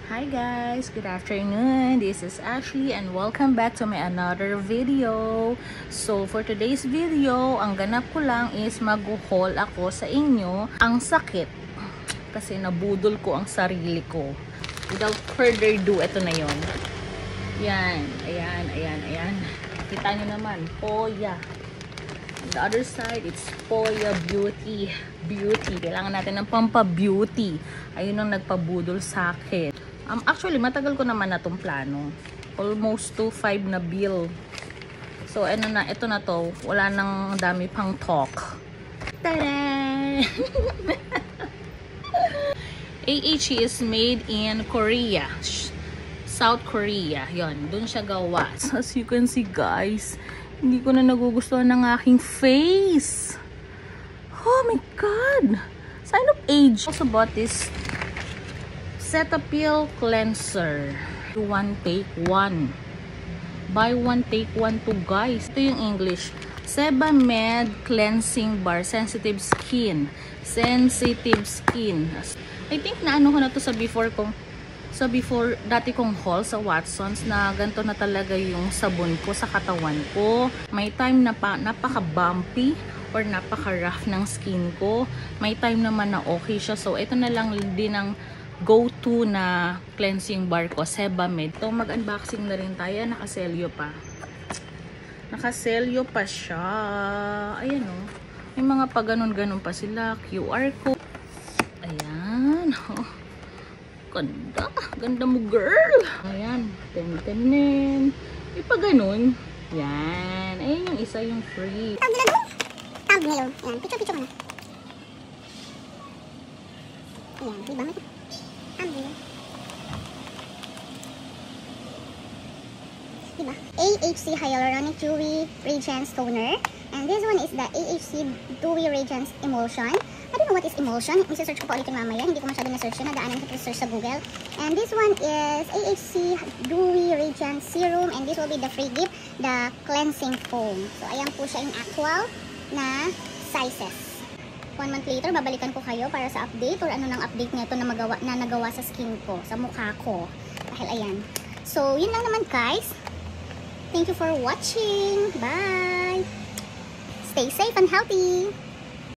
Hi guys, good afternoon. This is Ashley and welcome back to my another video. So for today's video, ang ganap ko lang is mag-haul ako sa inyo ang sakit kasi nabudol ko ang sarili ko. Without further ado, ito na yon. Yan, ayan. Kita nyo naman, Poya. On the other side, it's Poya Beauty. Kailangan natin ng pampa-beauty. Ayun ang nagpabudol sa akin. Actually, matagal ko naman na itong plano. Almost 2.5 na bill. So, ano na, ito na to. Wala nang dami pang talk. Tada! AHE is made in Korea. South Korea. Yon, dun siya gawa. So, as you can see, guys, hindi ko na nagugustuhan ng aking face. Oh my God! Sign of age. Also bought this Cetaphil cleanser. One take one. Buy one take one to, guys. Ito yung English. Sebamed cleansing bar. Sensitive skin. I think naano ko na to sa before dati kong haul sa Watsons na ganito na talaga yung sabon ko sa katawan ko. May time na napaka-bumpy or napaka-rough ng skin ko. May time naman na okay siya. So, ito na lang din ang go-to na cleansing bar ko, Sebamed. So, mag-unboxing na rin tayo. Nakaselyo pa. Nakaselyo pa siya. Ayan o. May mga pag-ganon-ganon pa sila. QR code. Ayan. Ganda mo, girl. Ayan. Ten. May pag-ganon. Yan. Ayan yung isa, yung free. Tag ngayon. Ayan. Picture mo na. Ayan. Diba? Diba? AHC Hyaluronic Dewy Radiance Toner. And this one is the AHC Dewy Radiance Emulsion. I don't know what is emulsion. Isa-search ko pa ulit yung mamaya. Hindi ko masyado na-search yun. Nadaanan ko search sa Google. And this one is AHC Dewy Radiance Serum. And this will be the free gift, the cleansing foam. So, ayan po siya yung actual na sizes. 1 month later, babalikan ko kayo para sa update or ano nang update nito na nagawa sa skin ko, sa mukha ko. Dahil ayan. So, yun lang naman, guys. Thank you for watching. Bye! Stay safe and healthy!